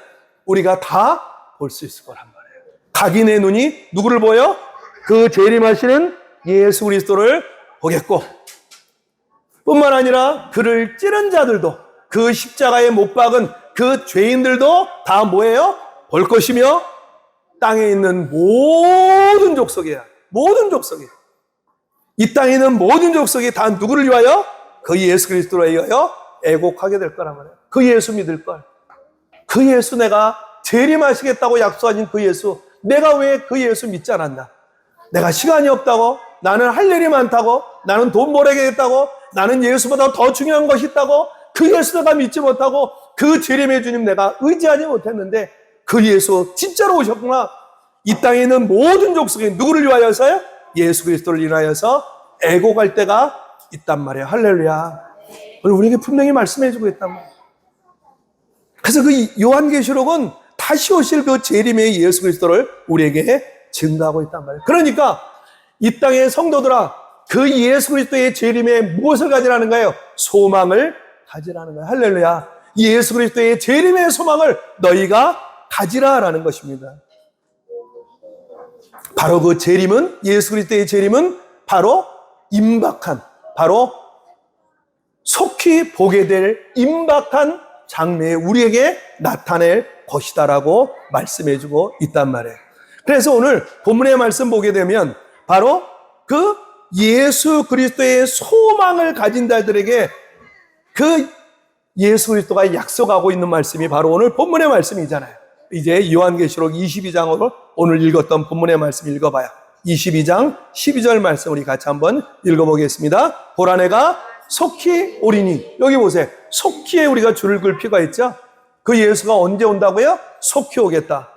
우리가 다 볼 수 있을 거란 말이에요. 각인의 눈이 누구를 보여? 그 재림하시는 예수 그리스도를 보겠고, 뿐만 아니라 그를 찌른 자들도, 그 십자가에 못 박은 그 죄인들도 다 뭐예요? 볼 것이며 땅에 있는 모든 족속이야. 모든 족속이. 이 땅에 있는 모든 족속이 다 누구를 위하여? 그 예수 그리스도를 위하여 애곡하게 될 거란 말이에요. 그 예수 믿을 걸. 그 예수, 내가 재림하시겠다고 약속하신 그 예수, 내가 왜 그 예수 믿지 않았나? 내가 시간이 없다고, 나는 할 일이 많다고, 나는 돈 벌어야겠다고, 나는 예수보다 더 중요한 것이 있다고, 그 예수 내가 믿지 못하고 그 재림의 주님 내가 의지하지 못했는데 그 예수 진짜로 오셨구나. 이 땅에 있는 모든 족속에 누구를 위하여서요? 예수 그리스도를 인하여서 애곡할 때가 있단 말이에요. 할렐루야. 오늘 우리에게 분명히 말씀해주고 있단 말이에요. 그래서 그 요한계시록은 다시 오실 그 재림의 예수 그리스도를 우리에게 증거하고 있단 말이에요. 그러니까 이 땅의 성도들아, 그 예수 그리스도의 재림에 무엇을 가지라는 거예요? 소망을 가지라는 거예요. 할렐루야. 예수 그리스도의 재림의 소망을 너희가 가지라라는 것입니다. 바로 그 재림은, 예수 그리스도의 재림은 바로 임박한, 바로 속히 보게 될 임박한 장래에 우리에게 나타낼 것이다라고 말씀해주고 있단 말이에요. 그래서 오늘 본문의 말씀 보게 되면 바로 그 예수 그리스도의 소망을 가진 자들에게 그 예수 그리스도가 약속하고 있는 말씀이 바로 오늘 본문의 말씀이잖아요. 이제 요한계시록 22장으로 오늘 읽었던 본문의 말씀 읽어봐요. 22장 12절 말씀 우리 같이 한번 읽어보겠습니다. 보라 내가 속히 오리니. 여기 보세요. 속히에 우리가 줄을 걸 필요가 있죠. 그 예수가 언제 온다고요? 속히 오겠다.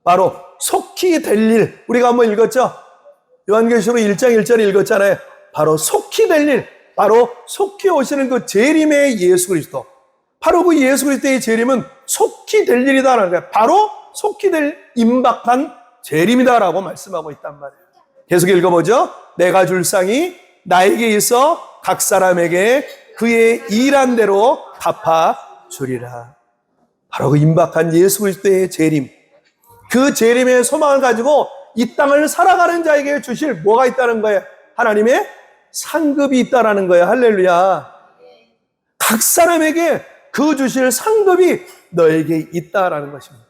바로 속히 될 일 우리가 한번 읽었죠. 요한계시록 1장 1절에 읽었잖아요. 바로 속히 될 일, 바로 속히 오시는 그 재림의 예수 그리스도, 바로 그 예수 그리스도의 재림은 속히 될 일이다라는 거예요. 바로 속히 될 임박한 재림이다라고 말씀하고 있단 말이에요. 계속 읽어보죠. 내가 줄 상이 나에게 있어 각 사람에게 그의 일한 대로 갚아 주리라. 바로 그 임박한 예수 그리스도의 재림, 그 재림의 소망을 가지고 이 땅을 살아가는 자에게 주실 뭐가 있다는 거예요? 하나님의 상급이 있다라는 거예요. 할렐루야. 각 사람에게 그 주실 상급이 너에게 있다라는 것입니다.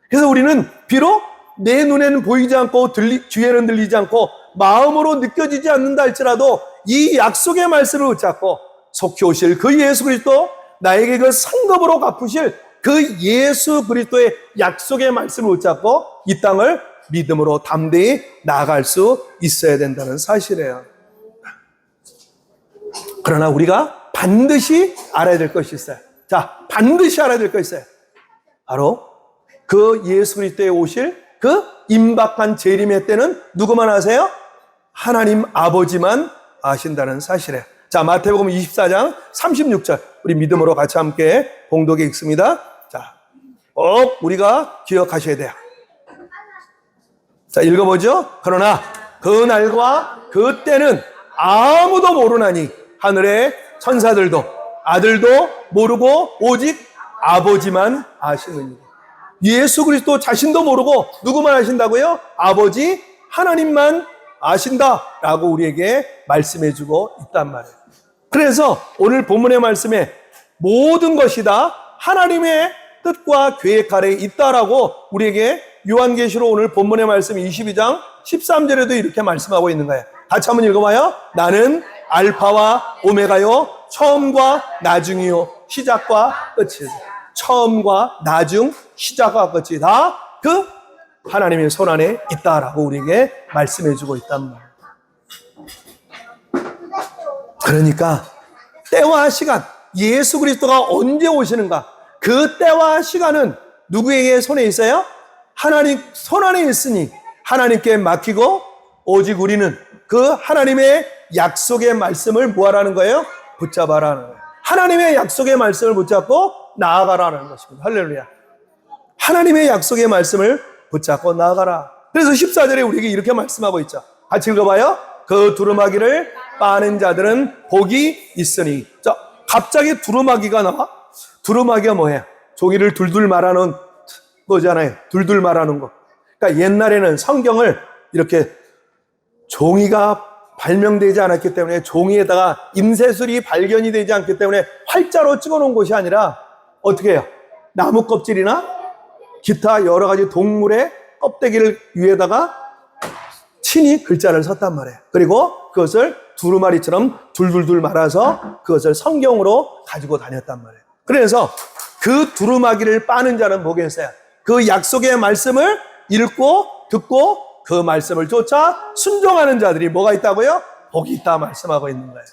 그래서 우리는 비록 내 눈에는 보이지 않고 귀에는 들리지 않고 마음으로 느껴지지 않는다 할지라도 이 약속의 말씀을 붙잡고 속히 오실 그 예수 그리스도, 나에게 그 상급으로 갚으실 그 예수 그리스도의 약속의 말씀을 붙잡고 이 땅을 믿음으로 담대히 나아갈 수 있어야 된다는 사실이에요. 그러나 우리가 반드시 알아야 될 것이 있어요. 자, 반드시 알아야 될 것이 있어요. 바로 그 예수 그리스도에 오실 그 임박한 재림의 때는 누구만 아세요? 하나님 아버지만 아신다는 사실이에요. 자, 마태복음 24장 36절 우리 믿음으로 같이 함께 봉독에 읽습니다. 자, 꼭 우리가 기억하셔야 돼요. 자, 읽어보죠. 그러나 그 날과 그 때는 아무도 모르나니 하늘의 천사들도 아들도 모르고 오직 아버지만 아시느니라. 예수 그리스도 자신도 모르고 누구만 아신다고요? 아버지 하나님만 아신다라고 우리에게 말씀해주고 있단 말이에요. 그래서 오늘 본문의 말씀에 모든 것이 다 하나님의 뜻과 계획 아래에 있다라고 우리에게 요한계시록 오늘 본문의 말씀 22장 13절에도 이렇게 말씀하고 있는 거예요. 같이 한번 읽어봐요. 나는 알파와 오메가요, 처음과 나중이요, 시작과 끝이요. 처음과 나중, 시작과 끝이 다 그 하나님의 손 안에 있다라고 우리에게 말씀해주고 있단 말이에요. 그러니까 때와 시간, 예수 그리스도가 언제 오시는가, 그 때와 시간은 누구에게 손에 있어요? 하나님 손 안에 있으니 하나님께 맡기고 오직 우리는 그 하나님의 약속의 말씀을 뭐하라는 거예요? 붙잡아라는 거예요. 하나님의 약속의 말씀을 붙잡고 나아가라는 것입니다. 할렐루야. 하나님의 약속의 말씀을 붙잡고 나아가라. 그래서 14절에 우리에게 이렇게 말씀하고 있죠. 같이 읽어봐요. 그 두루마기를 빠는 자들은 복이 있으니. 자, 갑자기 두루마기가 나와? 두루마기가 뭐예요? 종이를 둘둘 말하는 거잖아요. 둘둘 말하는 거. 그러니까 옛날에는 성경을 이렇게 종이가 발명되지 않았기 때문에 종이에다가 인쇄술이 발견이 되지 않기 때문에 활자로 찍어놓은 것이 아니라 어떻게 해요? 나무 껍질이나 기타 여러 가지 동물의 껍데기를 위에다가 친히 글자를 썼단 말이에요. 그리고 그것을 두루마리처럼 둘둘둘 말아서 그것을 성경으로 가지고 다녔단 말이에요. 그래서 그 두루마기를 빠는 자는 뭐겠어요? 그 약속의 말씀을 읽고 듣고 그 말씀을 쫓아 순종하는 자들이 뭐가 있다고요? 복이 있다 말씀하고 있는 거예요.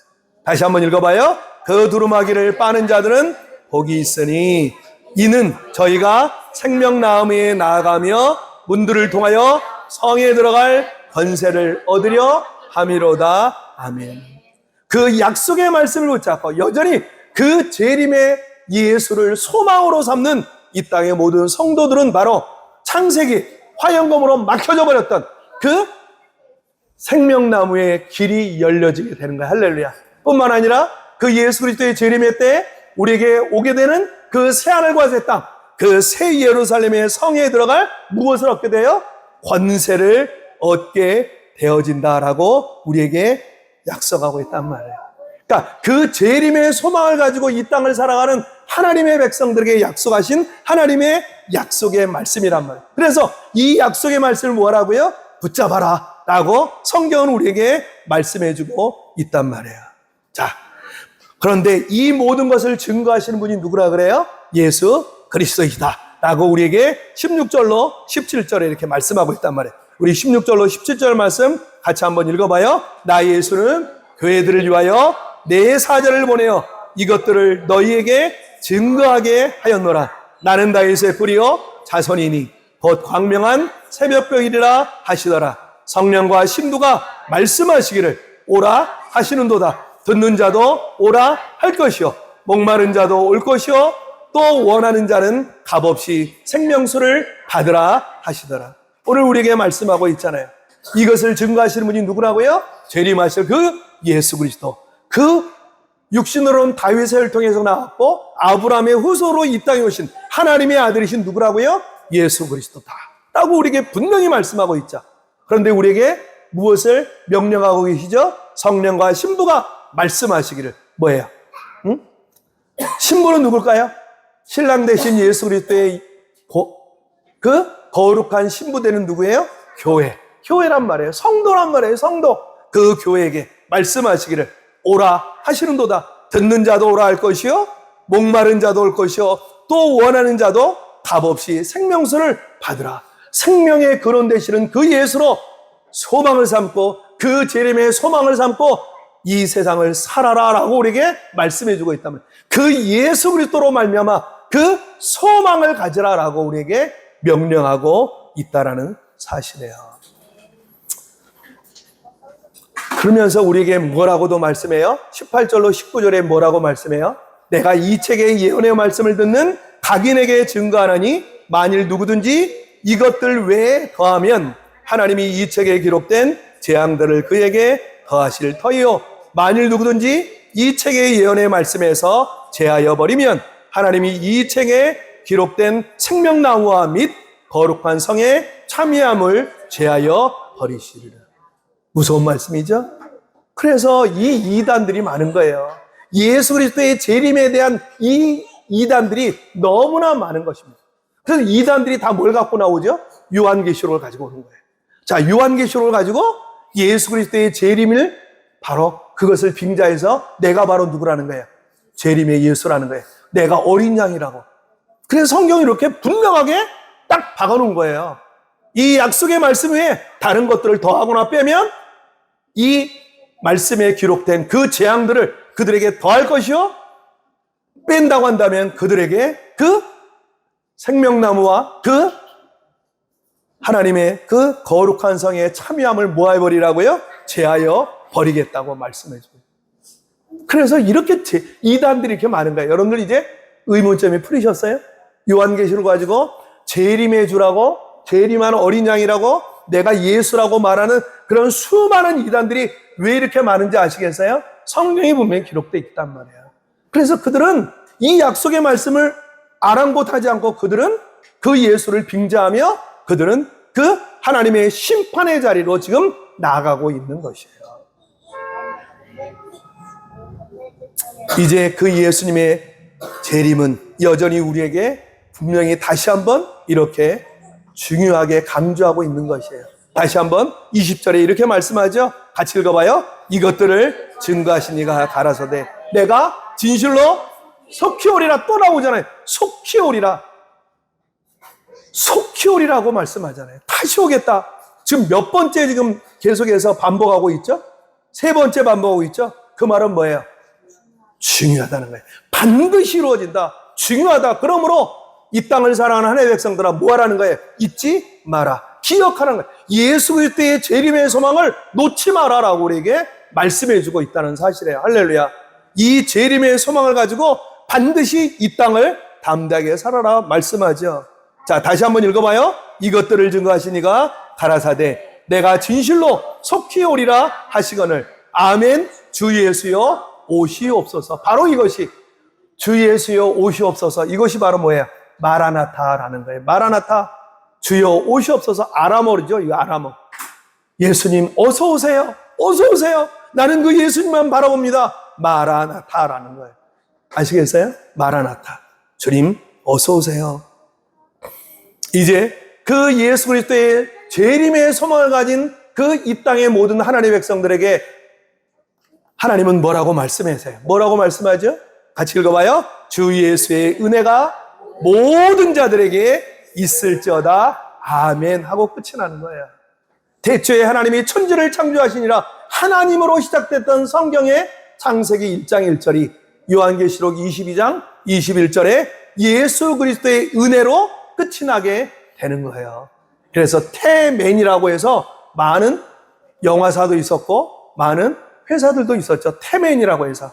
다시 한번 읽어봐요. 그 두루마기를 빠는 자들은 복이 있으니 이는 저희가 생명나무에 나아가며 문들을 통하여 성에 들어갈 권세를 얻으려 함이로다. 아멘. 그 약속의 말씀을 붙잡고 여전히 그 재림의 예수를 소망으로 삼는 이 땅의 모든 성도들은 바로 창세기 화영검으로 막혀져 버렸던 그 생명나무의 길이 열려지게 되는 거야. 할렐루야. 뿐만 아니라 그 예수 그리스도의 재림의 때에 우리에게 오게 되는 그 새하늘과 새 땅, 그 새 예루살렘의 성에 들어갈 무엇을 얻게 돼요? 권세를 얻게 되어진다라고 우리에게 약속하고 있단 말이에요. 그러니까 그 재림의 소망을 가지고 이 땅을 살아가는 하나님의 백성들에게 약속하신 하나님의 약속의 말씀이란 말이에요. 그래서 이 약속의 말씀을 뭐라고요? 붙잡아라 라고 성경은 우리에게 말씀해주고 있단 말이에요. 자, 그런데 이 모든 것을 증거하시는 분이 누구라 그래요? 예수 그리스도이다 라고 우리에게 16절로 17절에 이렇게 말씀하고 있단 말이에요. 우리 16절로 17절 말씀 같이 한번 읽어봐요. 나 예수는 교회들을 위하여 내 사자를 보내어 이것들을 너희에게 증거하게 하였노라. 나는 다윗의 뿌리요 자손이니 곧 광명한 새벽별이라 하시더라. 성령과 신도가 말씀하시기를 오라 하시는도다. 듣는 자도 오라 할 것이요 목마른 자도 올 것이요 또 원하는 자는 값없이 생명수를 받으라 하시더라. 오늘 우리에게 말씀하고 있잖아요. 이것을 증거하시는 분이 누구라고요? 재림하실 그 예수 그리스도. 그 육신으로 온 다윗의 혈통에서 나왔고 아브라함의 후손으로 이 땅에 오신 하나님의 아들이신 누구라고요? 예수 그리스도다 라고 우리에게 분명히 말씀하고 있죠. 그런데 우리에게 무엇을 명령하고 계시죠? 성령과 신부가 말씀하시기를. 뭐예요? 응? 신부는 누굴까요? 신랑 대신 예수 그리스도의 그 거룩한 신부되는 누구예요? 교회. 교회란 말이에요. 성도란 말이에요. 성도. 그 교회에게 말씀하시기를 오라 하시는도다. 듣는 자도 오라 할 것이요 목마른 자도 올 것이요 또 원하는 자도 값없이 생명수를 받으라. 생명의 근원 되시는 그 예수로 소망을 삼고 그 재림의 소망을 삼고 이 세상을 살아라 라고 우리에게 말씀해 주고 있다면 그 예수 그리스도로 말미암아 그 소망을 가지라 라고 우리에게 명령하고 있다라는 사실이에요. 그러면서 우리에게 뭐라고도 말씀해요? 18절로 19절에 뭐라고 말씀해요? 내가 이 책의 예언의 말씀을 듣는 각인에게 증거하나니 만일 누구든지 이것들 외에 더하면 하나님이 이 책에 기록된 재앙들을 그에게 더하실 터이요 만일 누구든지 이 책의 예언의 말씀에서 제하여 버리면 하나님이 이 책에 기록된 생명나무와 및 거룩한 성의 참여함을 제하여 버리시리라. 무서운 말씀이죠? 그래서 이 이단들이 많은 거예요. 예수 그리스도의 재림에 대한 이 이단들이 너무나 많은 것입니다. 그래서 이단들이 다 뭘 갖고 나오죠? 요한계시록을 가지고 오는 거예요. 자, 요한계시록을 가지고 예수 그리스도의 재림을 바로 그것을 빙자해서 내가 바로 누구라는 거예요? 재림의 예수라는 거예요. 내가 어린 양이라고. 그래서 성경이 이렇게 분명하게 딱 박아놓은 거예요. 이 약속의 말씀 외에 다른 것들을 더하거나 빼면 이 말씀에 기록된 그 재앙들을 그들에게 더할 것이요 뺀다고 한다면 그들에게 그 생명나무와 그 하나님의 그 거룩한 성에 참여함을 모아버리라고요? 제하여 버리겠다고 말씀해줘요. 그래서 이렇게 이단들이 이렇게 많은 거예요. 여러분들 이제 의문점이 풀리셨어요? 요한계시록 가지고 재림해 주라고 재림하는 어린 양이라고 내가 예수라고 말하는 그런 수많은 이단들이 왜 이렇게 많은지 아시겠어요? 성경에 분명히 기록되어 있단 말이에요. 그래서 그들은 이 약속의 말씀을 아랑곳하지 않고 그들은 그 예수를 빙자하며 그들은 그 하나님의 심판의 자리로 지금 나아가고 있는 것이에요. 이제 그 예수님의 재림은 여전히 우리에게 분명히 다시 한번 이렇게 중요하게 강조하고 있는 것이에요. 다시 한번 20절에 이렇게 말씀하죠. 같이 읽어봐요. 이것들을 증거하신 이가 가라사대 내가 진실로 속히 오리라. 또 나오잖아요. 속히 오리라. 속히 속히 오리라고 말씀하잖아요. 다시 오겠다. 지금 몇 번째 지금 계속해서 반복하고 있죠? 세 번째 반복하고 있죠? 그 말은 뭐예요? 중요하다는 거예요. 반드시 이루어진다. 중요하다. 그러므로 이 땅을 사랑하는 하나님의 백성들아 뭐 하라는 거예요? 잊지 마라. 기억하라는 거예요. 예수 그리스도의 재림의 소망을 놓지 마라라고 우리에게 말씀해 주고 있다는 사실이에요. 할렐루야. 이 재림의 소망을 가지고 반드시 이 땅을 담대하게 살아라 말씀하죠. 자, 다시 한번 읽어봐요. 이것들을 증거하시니가 가라사대 내가 진실로 속히 오리라 하시거늘 아멘. 주 예수여 오시옵소서. 바로 이것이 주 예수여 오시옵소서. 이것이 바로 뭐예요? 마라나타라는 거예요. 마라나타. 주여 오시옵소서. 아람어죠. 이거 아람어. 예수님 어서 오세요. 어서 오세요. 나는 그 예수님만 바라봅니다. 마라나타라는 거예요. 아시겠어요? 마라나타. 주님 어서 오세요. 이제 그 예수 그리스도의 재림의 소망을 가진 그 이 땅의 모든 하나님의 백성들에게 하나님은 뭐라고 말씀하세요? 뭐라고 말씀하죠? 같이 읽어봐요. 주 예수의 은혜가 모든 자들에게 있을지어다. 아멘 하고 끝이 나는 거예요. 대초에 하나님이 천지를 창조하시니라 하나님으로 시작됐던 성경의 창세기 1장 1절이 요한계시록 22장 21절에 예수 그리스도의 은혜로 끝이 나게 되는 거예요. 그래서 태맨이라고 해서 많은 영화사도 있었고 많은 회사들도 있었죠. 태맨이라고 해서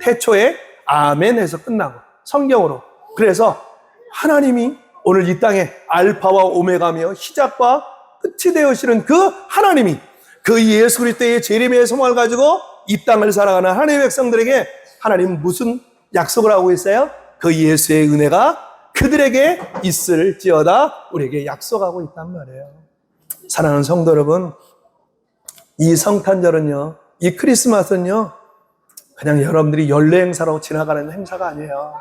태초에 아멘 해서 끝나고 성경으로. 그래서 하나님이 오늘 이 땅에 알파와 오메가며 시작과 끝이 되으시는 그 하나님이 그 예수 그리스도의 재림의 소망을 가지고 이 땅을 살아가는 하나님의 백성들에게 하나님은 무슨 약속을 하고 있어요? 그 예수의 은혜가 그들에게 있을지어다 우리에게 약속하고 있단 말이에요. 사랑하는 성도 여러분, 이 성탄절은요, 이 크리스마스는요, 그냥 여러분들이 연례 행사로 지나가는 행사가 아니에요.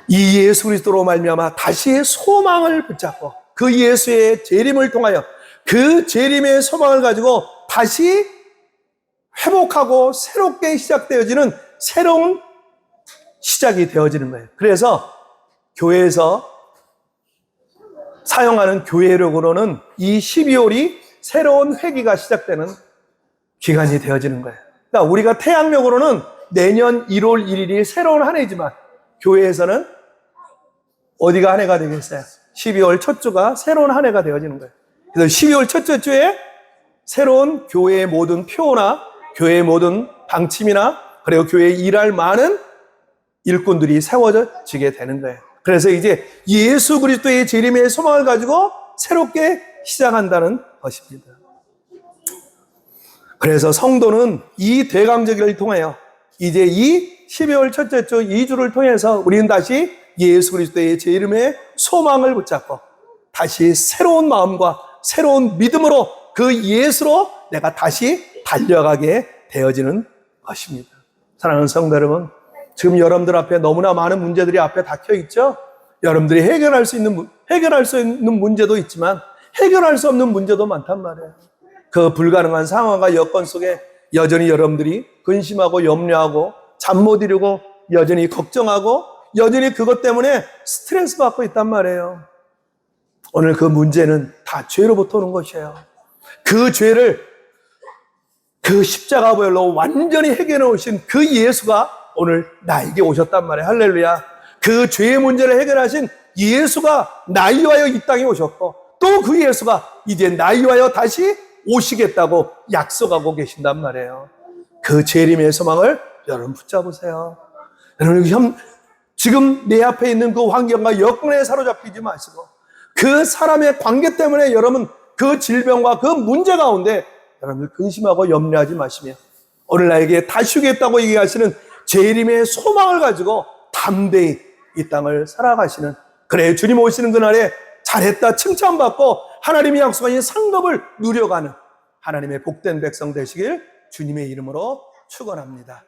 이 예수 그리스도로 말미암아 다시의 소망을 붙잡고 그 예수의 재림을 통하여 그 재림의 소망을 가지고 다시 회복하고 새롭게 시작되어지는 새로운 시작이 되어지는 거예요. 그래서 교회에서 사용하는 교회력으로는 이 12월이 새로운 회기가 시작되는 기간이 되어지는 거예요. 그러니까 우리가 태양력으로는 내년 1월 1일이 새로운 한 해지만 교회에서는 어디가 한 해가 되겠어요? 12월 첫 주가 새로운 한 해가 되어지는 거예요. 그래서 12월 첫째 주에 새로운 교회의 모든 표나 교회의 모든 방침이나 그리고 교회에 일할 많은 일꾼들이 세워지게 되는 거예요. 그래서 이제 예수 그리스도의 재림의 소망을 가지고 새롭게 시작한다는 것입니다. 그래서 성도는 이 대강절기를 통하여 이제 이 12월 첫째 주 2주를 통해서 우리는 다시 예수 그리스도의 재림의 소망을 붙잡고 다시 새로운 마음과 새로운 믿음으로 그 예수로 내가 다시 달려가게 되어지는 것입니다. 사랑하는 성도 여러분, 지금 여러분들 앞에 너무나 많은 문제들이 앞에 닥쳐 있죠? 여러분들이 해결할 수 있는 문제도 있지만 해결할 수 없는 문제도 많단 말이에요. 그 불가능한 상황과 여건 속에 여전히 여러분들이 근심하고 염려하고 잠 못 이루고 여전히 걱정하고 여전히 그것 때문에 스트레스 받고 있단 말이에요. 오늘 그 문제는 다 죄로부터 오는 것이에요. 그 죄를 그 십자가 보혈로 완전히 해결해 오신 그 예수가 오늘 나에게 오셨단 말이에요. 할렐루야. 그 죄의 문제를 해결하신 예수가 나이 위하여 이 땅에 오셨고 또 그 예수가 이제 나이 위하여 다시 오시겠다고 약속하고 계신단 말이에요. 그 재림의 소망을 여러분 붙잡으세요. 여러분 지금 내 앞에 있는 그 환경과 여건에 사로잡히지 마시고 그 사람의 관계 때문에 여러분 그 질병과 그 문제 가운데 여러분들 근심하고 염려하지 마시며 오늘 나에게 다시 오겠다고 얘기하시는 재림의 소망을 가지고 담대히 이 땅을 살아가시는 그래 주님 오시는 그날에 잘했다 칭찬받고 하나님이 약속하신 상급을 누려가는 하나님의 복된 백성 되시길 주님의 이름으로 축원합니다.